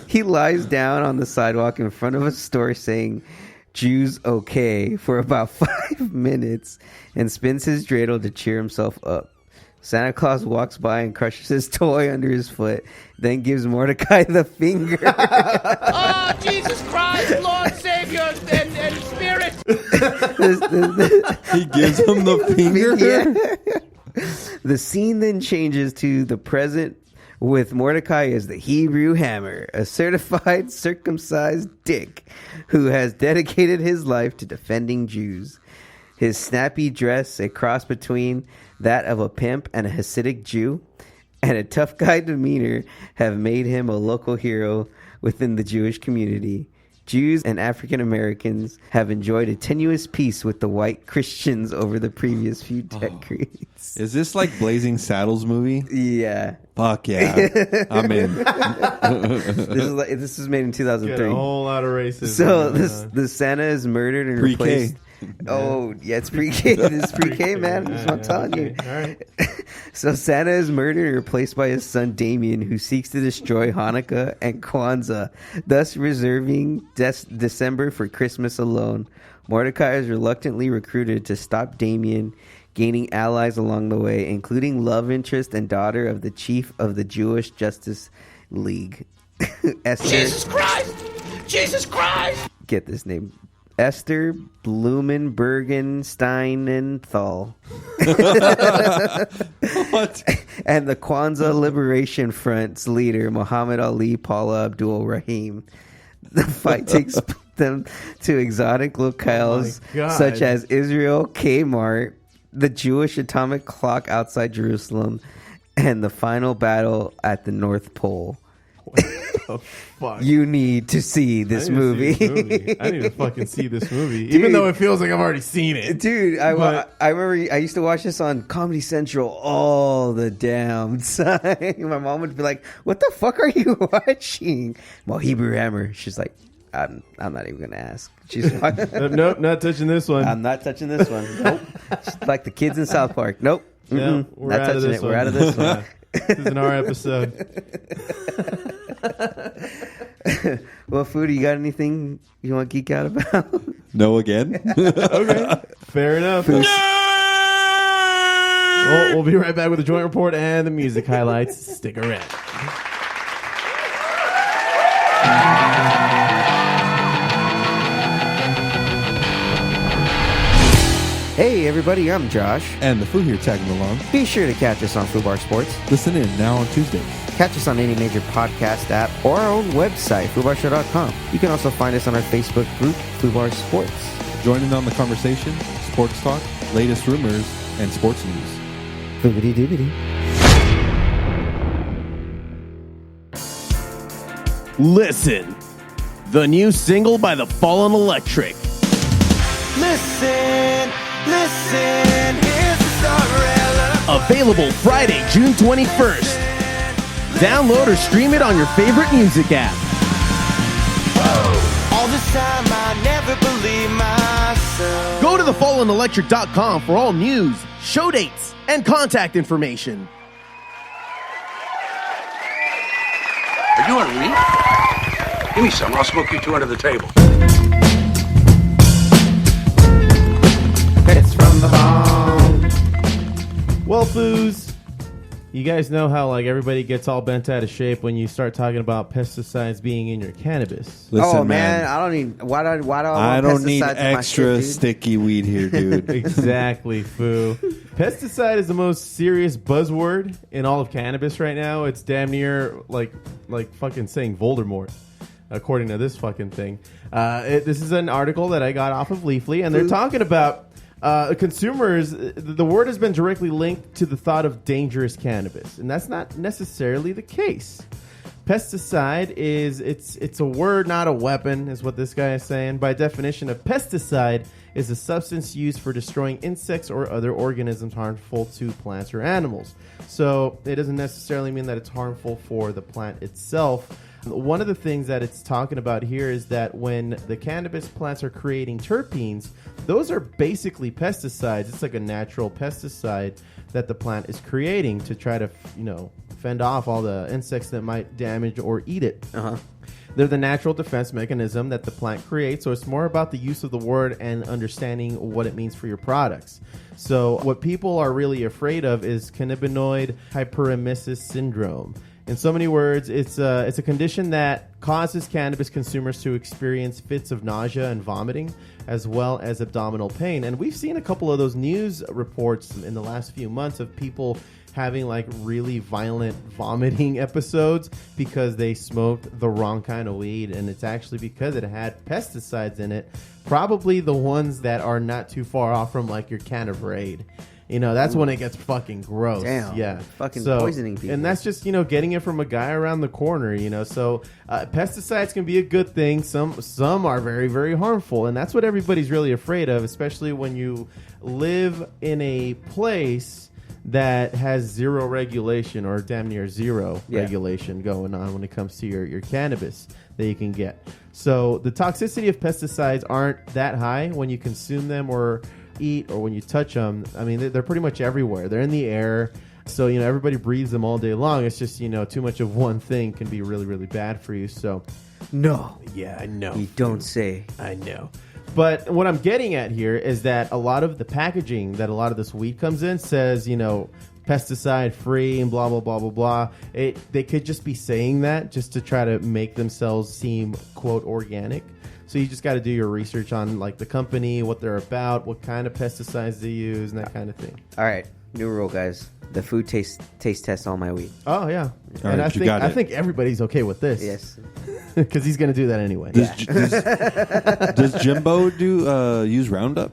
He lies down on the sidewalk in front of a store saying, "Jews okay," for about 5 minutes and spins his dreidel to cheer himself up. Santa Claus walks by and crushes his toy under his foot, then gives Mordecai the finger. Oh, Jesus Christ, Lord, Savior, and Spirit. He gives him the finger. Yeah. The scene then changes to the present with Mordecai as the Hebrew Hammer, a certified circumcised dick who has dedicated his life to defending Jews. His snappy dress, a cross between that of a pimp and a Hasidic Jew, and a tough guy demeanor have made him a local hero within the Jewish community. Jews and African Americans have enjoyed a tenuous peace with the white Christians over the previous few decades. Is this like Blazing Saddles movie? Yeah. Fuck yeah. I'm in. This was made in 2003. Get a whole lot of racism. So the Santa is murdered and Pre-K. replaced. Oh, yeah, it's pre-K. It's pre-K, man. That's what I'm telling you. All right. So Santa is murdered and replaced by his son Damien, who seeks to destroy Hanukkah and Kwanzaa, thus reserving December for Christmas alone. Mordecai is reluctantly recruited to stop Damien, gaining allies along the way, including love interest and daughter of the chief of the Jewish Justice League. Esther, Jesus Christ! Jesus Christ! get this name. Esther Blumenbergensteinenthal. What? And the Kwanzaa Liberation Front's leader, Muhammad Ali Paula Abdul Rahim. The fight takes them to exotic locales God. such as Israel, Kmart, the Jewish atomic clock outside Jerusalem, and the final battle at the North Pole. Oh, fuck. You need to see this I need to movie. see this movie. I need to fucking see this movie, even though it feels like I've already seen it. Dude, I But- remember I used to watch this on Comedy Central all the damn time. My mom would be like, "What the fuck are you watching?" Well, Hebrew Hammer. She's like, I'm not even gonna ask. She's Nope, not touching this one. I'm not touching this one. Nope. Just like the kids in South Park. Nope. No, Mm-mm. we're Not out of touching this it. We're one. out of this one. This isn't our episode. Well, Food, you got anything you want to geek out about? No again? Okay, fair enough. Well, we'll be right back with the joint report and the music highlights. Stick around. Hey, everybody, I'm Josh. And the Foo here tagging along. Be sure to catch us on Foobar Sports. Listen in now on Tuesdays. Catch us on any major podcast app or our own website, FoobarShow.com. You can also find us on our Facebook group, Foobar Sports. Join in on the conversation, sports talk, latest rumors, and sports news. Boobity doobity. Listen, the new single by The Fallen Electric. Listen, listen, here's the Starella. Available Friday, June 21st. Download or stream it on your favorite music app. All this time I never believed myself. Go to thefallenelectric.com for all news, show dates, and contact information. Are you on weed? Give me some. I'll smoke you two under the table. It's from the bomb. Well, Foos, you guys know how like everybody gets all bent out of shape when you start talking about pesticides being in your cannabis. Listen, Oh, man, I don't need... Why do I I want don't need pesticides in my extra shit, dude? sticky weed here, dude. Exactly, Foo. Pesticide is the most serious buzzword in all of cannabis right now. It's damn near like fucking saying Voldemort, according to this fucking thing. This is an article that I got off of Leafly, and they're talking about consumers, the word has been directly linked to the thought of dangerous cannabis, and that's not necessarily the case. Pesticide it's a word, not a weapon, is what this guy is saying. By definition, a pesticide is a substance used for destroying insects or other organisms harmful to plants or animals. So it doesn't necessarily mean that it's harmful for the plant itself. One of the things that it's talking about here is that when the cannabis plants are creating terpenes, those are basically pesticides. It's like a natural pesticide that the plant is creating to try to, fend off all the insects that might damage or eat it. They're the natural defense mechanism that the plant creates, so it's more about the use of the word and understanding what it means for your products. So what people are really afraid of is cannabinoid hyperemesis syndrome. In so many words, it's a condition that causes cannabis consumers to experience fits of nausea and vomiting, as well as abdominal pain. And we've seen a couple of those news reports in the last few months of people having like really violent vomiting episodes because they smoked the wrong kind of weed, and it's actually because it had pesticides in it, probably the ones that are not too far off from like your can of Raid. That's when it gets fucking gross. Damn. Yeah. Fucking poisoning people. And that's just, getting it from a guy around the corner, So pesticides can be a good thing. Some are very, very harmful. And that's what everybody's really afraid of, especially when you live in a place that has zero regulation or damn near zero regulation going on when it comes to your cannabis that you can get. So the toxicity of pesticides aren't that high when you consume them or eat or when you touch them. I mean, they're pretty much everywhere. They're in the air. So, everybody breathes them all day long. It's just, too much of one thing can be really, really bad for you. So, no. Yeah, I know. You don't say. I know. But what I'm getting at here is that a lot of the packaging that a lot of this weed comes in says, pesticide free and blah, blah, blah, blah, blah. They could just be saying that just to try to make themselves seem, quote, organic. So you just got to do your research on like the company, what they're about, what kind of pesticides they use, and that kind of thing. All right. New rule, guys. The food taste test all my weed. Oh, yeah. All and right, I think everybody's okay with this. Yes. Because he's going to do that anyway. Does Jimbo use Roundup?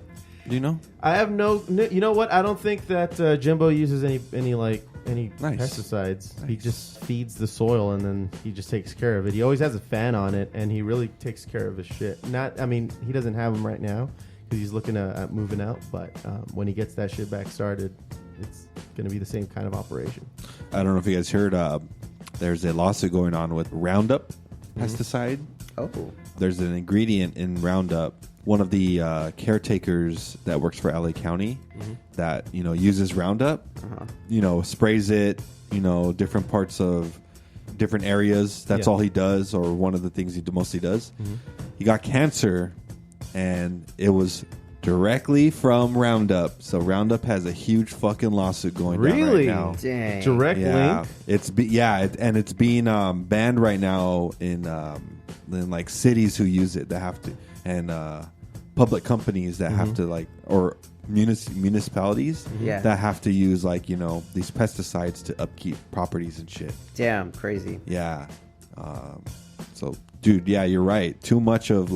Do you know? I have you know what? I don't think that Jimbo uses any pesticides. Nice. He just feeds the soil and then he just takes care of it. He always has a fan on it and he really takes care of his shit. He doesn't have them right now because he's looking at moving out. But when he gets that shit back started, it's going to be the same kind of operation. I don't know if you guys heard. There's a lawsuit going on with Roundup pesticide. Oh. There's an ingredient in Roundup. One of the caretakers that works for LA County that uses Roundup, sprays it, different parts of different areas. That's all he does, or one of the things he mostly does. He got cancer, and it was directly from Roundup. So Roundup has a huge fucking lawsuit going down right now. Dang. Direct link? It's being banned right now in like cities who use it that have to, and public companies that have to or municipalities that have to use these pesticides to upkeep properties and shit. Damn, crazy. Yeah. So, dude, yeah, you're right. Too much of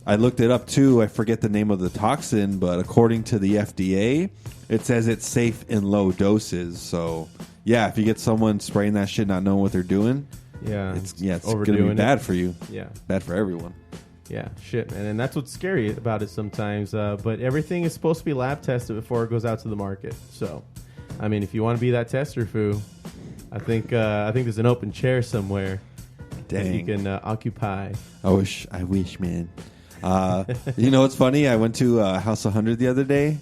I looked it up too. I forget the name of the toxin, but according to the FDA, it says it's safe in low doses. So, yeah, if you get someone spraying that shit, not knowing what they're doing, it's going to be bad for you. Yeah, bad for everyone. Yeah, shit, man. And that's what's scary about it sometimes. But everything is supposed to be lab tested before it goes out to the market. So, if you want to be that tester, Foo, I think there's an open chair somewhere that you can occupy. I wish, man. What's funny? I went to House 100 the other day.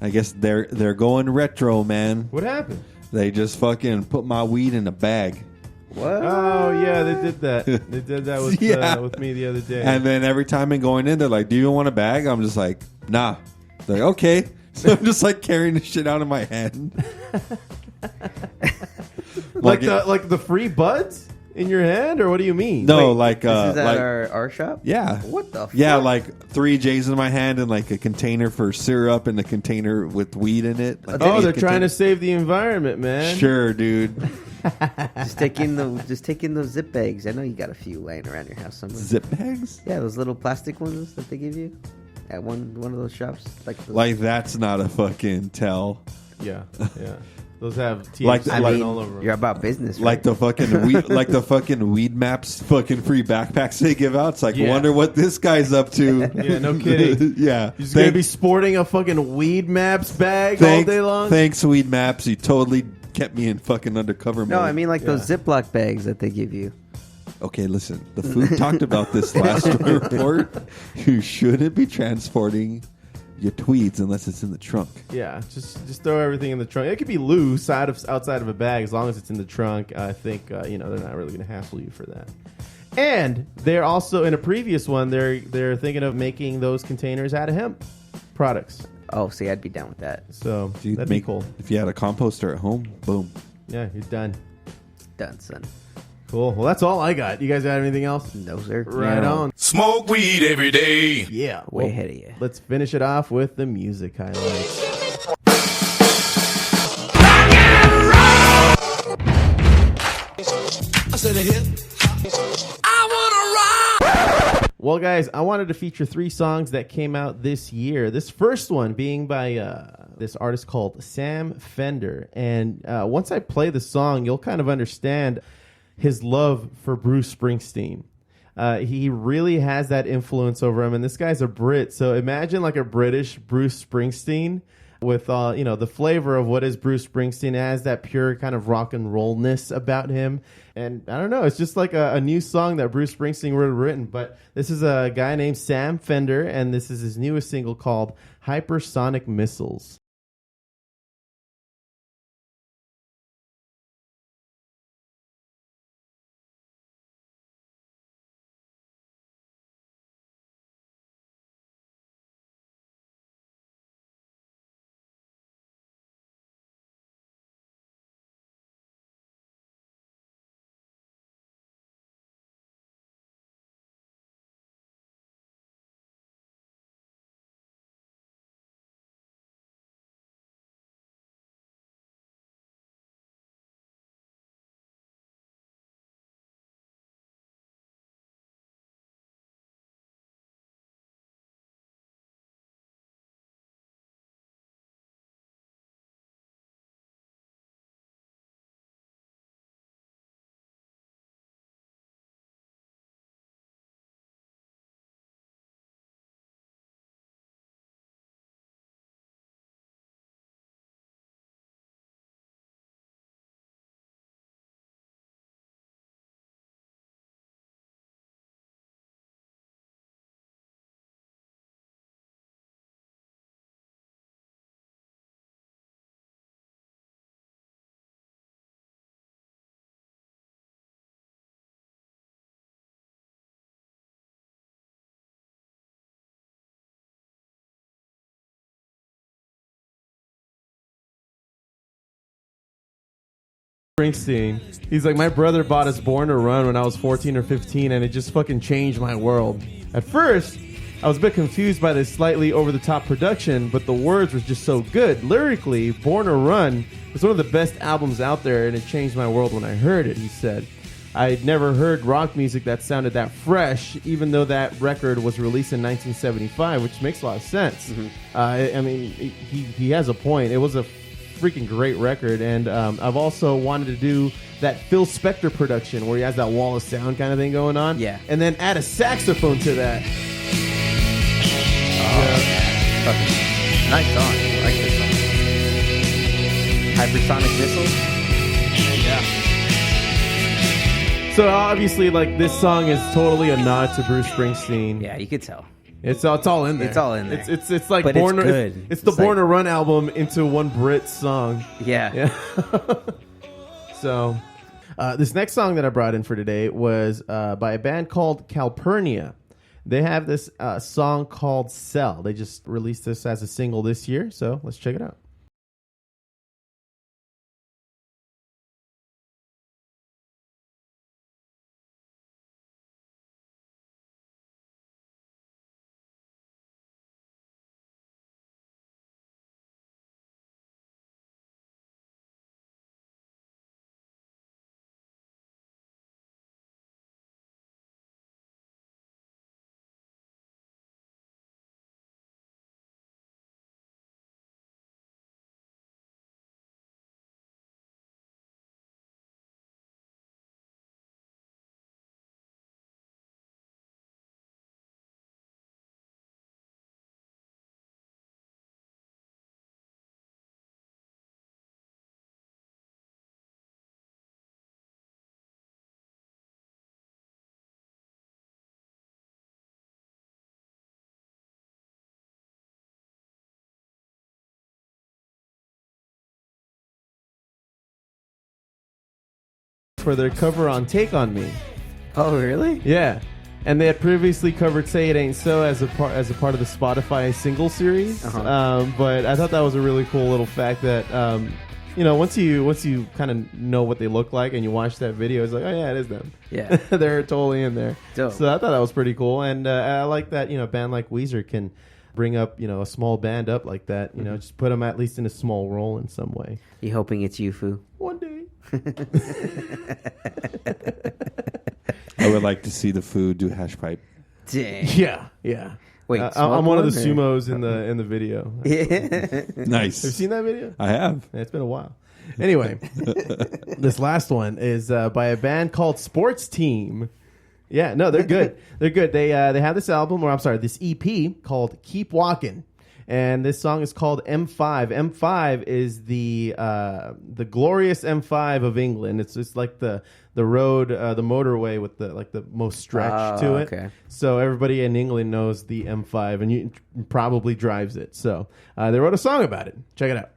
I guess they're going retro, man. What happened? They just fucking put my weed in a bag. What? Oh, yeah, they did that. They did that with me the other day. And then every time I'm going in, they're like, do you want a bag? I'm just like, nah. They're like, okay. So I'm just carrying the shit out of my hand. like the free buds in your hand, or what do you mean? No, this is at our shop? Yeah. What the fuck? Yeah, 3 J's in my hand and a container for syrup and a container with weed in it. They're trying to save the environment, man. Sure, dude. Just take in those zip bags. I know you got a few laying around your house somewhere. Zip bags? Yeah, those little plastic ones that they give you. at one of those shops? Like that's not a fucking tell. Yeah. Those have Like- THC all over. You're about business, right? Like the fucking weed maps fucking free backpacks they give out. It's like, wonder what this guy's up to. Yeah, no kidding. Yeah. He's going to be sporting a fucking Weed Maps bag all day long? Thanks, Weed Maps. You totally kept me in fucking undercover mode. No, I mean like those Ziploc bags that they give you. Okay, listen. The Foo talked about this last report. You shouldn't be transporting your tweeds unless it's in the trunk. Yeah, just throw everything in the trunk. It could be loose outside of a bag as long as it's in the trunk. I think they're not really going to hassle you for that. And they're also in a previous one. They're thinking of making those containers out of hemp products. Oh, see, I'd be down with that. So that'd be cool. If you had a composter at home, boom. Yeah, you're done. Done, son. Cool. Well, that's all I got. You guys got anything else? No, sir. Right on. Smoke weed every day. Yeah. Way ahead of you. Let's finish it off with the music highlights. Well, guys, I wanted to feature 3 songs that came out this year. This first one being by this artist called Sam Fender. And once I play the song, you'll kind of understand his love for Bruce Springsteen. He really has that influence over him. And this guy's a Brit. So imagine like a British Bruce Springsteen with the flavor of what is Bruce Springsteen. It has that pure kind of rock and rollness about him. And I don't know, it's just like a new song that Bruce Springsteen would have written. But this is a guy named Sam Fender, and this is his newest single called Hypersonic Missiles. Springsteen. He's like, my brother bought us Born to Run when I was 14 or 15, and it just fucking changed my world. At first, I was a bit confused by this slightly over-the-top production, but the words were just so good. Lyrically, Born to Run was one of the best albums out there, and it changed my world when I heard it, he said. I'd never heard rock music that sounded that fresh, even though that record was released in 1975, which makes a lot of sense. Mm-hmm. I mean, he has a point. It was a freaking great record, and I've also wanted to do that Phil Spector production where he has that wall of sound kind of thing going on. Yeah. And then add a saxophone to that. Fucking nice song. I like this song. Hypersonic Missiles? Yeah. So obviously, like, this song is totally a nod to Bruce Springsteen. Yeah, you could tell. It's all in there. It's all in there. It's like but Born. It's good. It's the like, Born to Run album into one Brit song. Yeah. So, this next song that I brought in for today was by a band called Calpurnia. They have this song called Cell. They just released this as a single this year. So let's check it out. for their cover on Take On Me. Oh, really? Yeah. And they had previously covered "Say It Ain't So" as a part of the Spotify single series. But I thought that was a really cool little fact that once you kind of know what they look like and you watch that video, it's like, oh yeah, it is them. Yeah, they're totally in there. Dope. So I thought that was pretty cool, and I like that a band like Weezer can bring up a small band up like that. Just put them at least in a small role in some way. You hoping it's you, Foo? One day. I would like to see the Foo do hash pipe. Dang. Yeah. Wait, I'm one of the smoke sumos in the video. Nice. Have you seen that video? I have. Yeah, it's been a while. Anyway, this last one is by a band called Sports Team. Yeah, no, they're good. They're good. They have this album, this EP called Keep Walking. And this song is called M5. M5 is the glorious M5 of England. It's just like the road, the motorway with the most stretch to it. Okay. So everybody in England knows the M5, and you probably drives it. So they wrote a song about it. Check it out.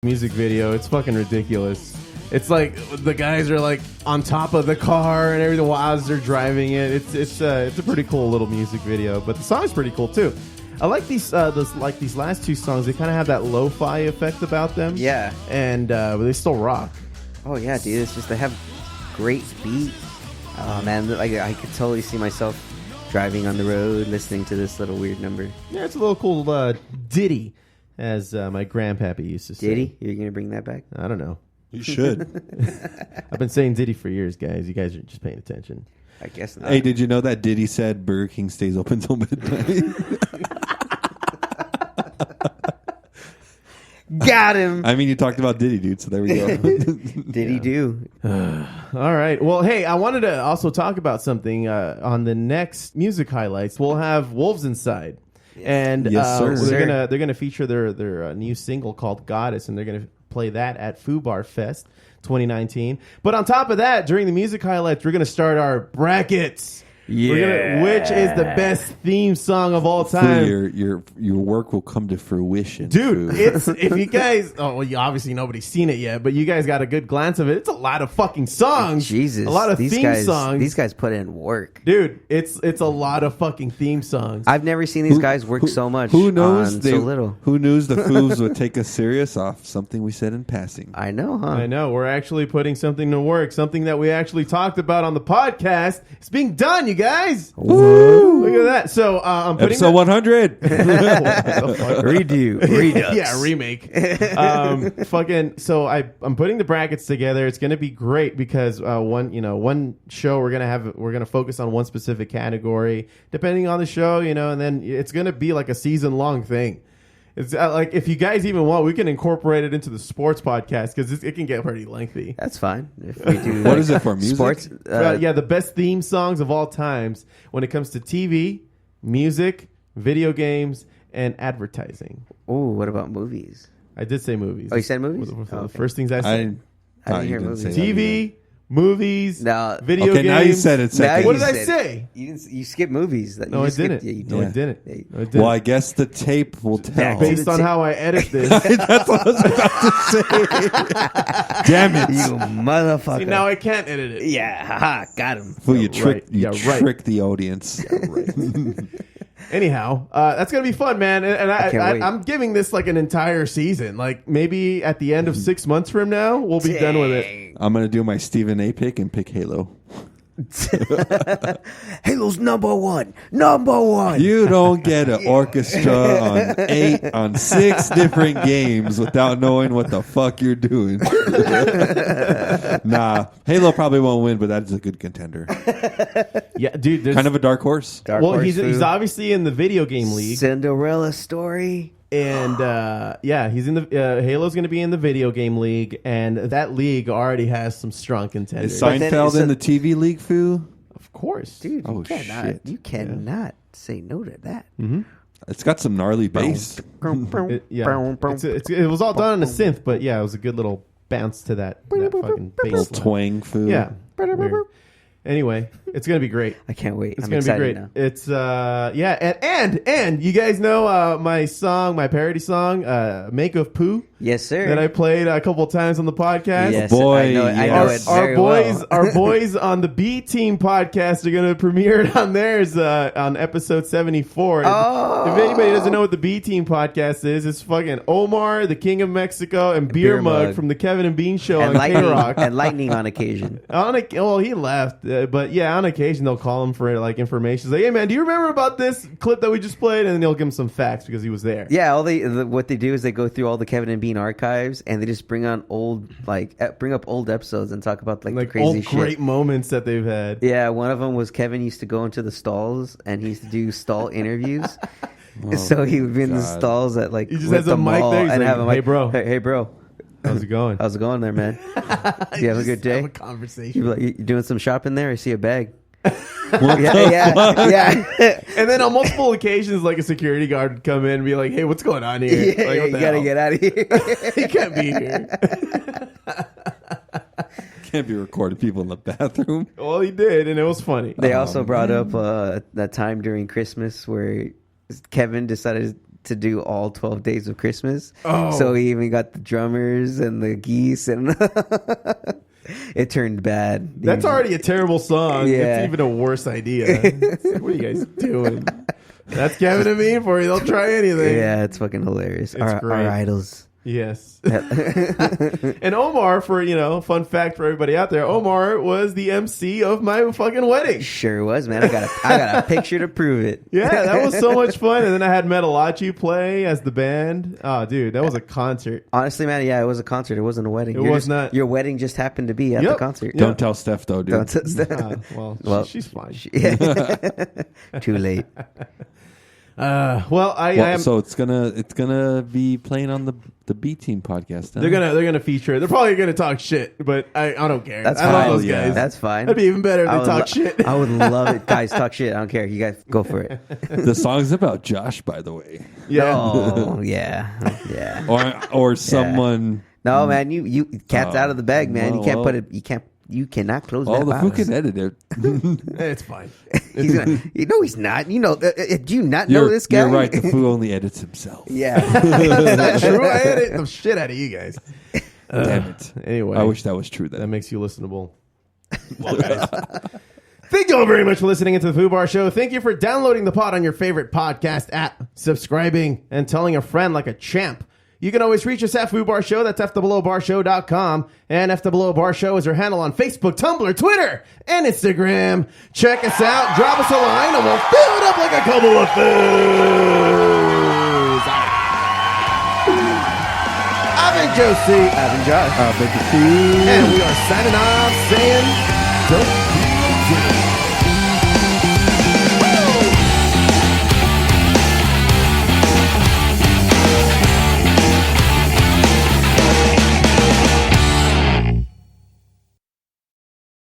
Music video, it's fucking ridiculous. It's like the guys are like on top of the car and everything while they're driving it. It's a pretty cool little music video, but the song's pretty cool too. I like these last two songs. They kind of have that lo-fi effect about them. Yeah, and but they still rock. Oh yeah, dude! It's just they have great beat. Oh man, like I could totally see myself driving on the road listening to this little weird number. Yeah, it's a little cool ditty, as my grandpappy used to say. Diddy? You're gonna bring that back? I don't know. You should. I've been saying Diddy for years, guys. You guys are just paying attention. I guess not. Hey, did you know that Diddy said Burger King stays open till midnight? Got him. I mean, you talked about Diddy, dude, so there we go. Diddy do. All right. Well, hey, I wanted to also talk about something on the next music highlights. We'll have Wolves Inside. And Yes, sir. they're gonna feature their new single called Goddess, and they're gonna play that at Foobar Fest 2019. But on top of that, during the music highlights, we're gonna start our brackets. Yeah. Which is the best theme song of all time? Your work will come to fruition, dude. Foo. It's if you guys, obviously nobody's seen it yet, but you guys got a good glance of it. It's a lot of fucking songs. Jesus, a lot of theme songs. These guys put in work, dude. It's a lot of fucking theme songs. I've never seen these guys work so much. Who knows? on so little. Who knows the Foos would take us serious off something we said in passing? I know, huh? I know. We're actually putting something to work. Something that we actually talked about on the podcast. It's being done, you guys. Woo! Look at that. So I'm putting episode 100. Redo, redux. Yeah, remake. Fucking. So I'm putting the brackets together. It's gonna be great because one show we're gonna focus on one specific category depending on the show, and then it's gonna be like a season long thing. It's like if you guys even want, we can incorporate it into the sports podcast because it can get pretty lengthy. That's fine. If we do, what is it for? Music? Sports? Yeah, the best theme songs of all times when it comes to TV, music, video games, and advertising. Oh, what about movies? I did say movies. Oh, you said movies? The first things I said. I didn't hear movies. TV, movies, no, video games. Now you said it. What did I say? You skipped movies. No, I didn't. No, I didn't. Well, I guess the tape will tell. Based on how I edit this. That's what I was about to say. Damn it. You motherfucker. See, now I can't edit it. Yeah, haha, got him. Well, you tricked right. the audience. Yeah, right. Anyhow, that's gonna be fun, man. And I'm giving this like an entire season. Like maybe at the end of 6 months from now, we'll be done with it. I'm gonna do my Stephen A. pick and pick Halo. Halo's number one. You don't get an orchestra on 6 different games without knowing what the fuck you're doing. Nah, Halo probably won't win, but that is a good contender. Yeah, dude. Kind of a dark horse. He's obviously in the video game league. Cinderella story. And he's in the Halo's going to be in the video game league, and that league already has some strong contenders. Is Seinfeld in the TV league, Foo? Of course, dude. Shit. You cannot say no to that. Mm-hmm. It's got some gnarly bass. It was all done on a synth, but yeah, it was a good little bounce to that fucking bass Little line. twang, Foo. Yeah. Weird. Anyway, it's gonna be great. I can't wait. It's I'm gonna be great. now. It's and you guys know my parody song, "Make of Poo." Yes, sir. That I played a couple of times on the podcast. Yes, boy, I know it very well. Our boys on the B Team podcast are gonna premiere it on theirs on episode 74. If anybody doesn't know what the B Team podcast is, it's fucking Omar, the King of Mexico, and Beer Mug from the Kevin and Bean Show and on K-Rock. And Lightning on occasion. He left. But yeah, on occasion they'll call him for like information. Like, hey man, do you remember about this clip that we just played? And then they'll give him some facts because he was there. Yeah, what they do is they go through all the Kevin and Bean archives and they just bring up old episodes and talk about like the crazy old shit. Great moments that they've had. Yeah, one of them was Kevin used to go into the stalls and he used to do stall interviews. So he would be in the stalls at like he just has a mic there and have a mic. Hey bro. How's it going? How's it going there, man? You have a good day? Have a conversation. You doing some shopping there? I see a bag. yeah. And then on multiple occasions, like a security guard would come in and be like, "Hey, what's going on here? Yeah, like, you gotta get out of here. You can't be here." Can't be recording people in the bathroom. Well, he did, and it was funny. They also brought up that time during Christmas where Kevin decided to do all 12 days of Christmas. So he even got the drummers and the geese, and it turned bad. That's already a terrible song. Yeah. It's even a worse idea. It's like, what are you guys doing? That's Kevin and me for you. They'll try anything. Yeah, it's fucking hilarious. It's Our idols. Yes. And Omar, for fun fact for everybody out there, Omar was the MC of my fucking wedding. Sure was, man. I got a picture to prove it. Yeah, that was so much fun. And then I had Metalachi play as the band. Oh, dude, that was a concert. Honestly, man, yeah, it was a concert. It wasn't a wedding. It was not. Your wedding just happened to be at the concert. Don't tell Steph though, dude. Don't tell Steph. Well, she's fine. Too late. So it's gonna be playing on the B Team podcast. Huh? They're gonna feature it. They're probably gonna talk shit, but I don't care. That's I fine. love those guys. That's fine. That'd be even better if they talk shit. I would love it. Guys, talk shit. I don't care. You guys go for it. The song's about Josh, by the way. Yeah. Oh, yeah. Or someone. No, man, you cat's out of the bag, man. You can't put it. You cannot close that the Foo box. can edit it. It's fine. He's not. Do you not know this guy? You're right. The Foo only edits himself. Yeah. Is that true? I edit the shit out of you guys. Damn it. Anyway. I wish that was true then. That makes you listenable. Well, guys. Thank you all very much for listening to the Foobar Show. Thank you for downloading the pod on your favorite podcast app, subscribing, and telling a friend like a champ. You can always reach us at Foobar Show. That's FWBarshow.com. And FWBar Show is our handle on Facebook, Tumblr, Twitter, and Instagram. Check us out. Drop us a line, and we'll fill it up like a couple of foos. I've been Josie. I've been Josh. I've been the Foo. And we are signing off saying, don't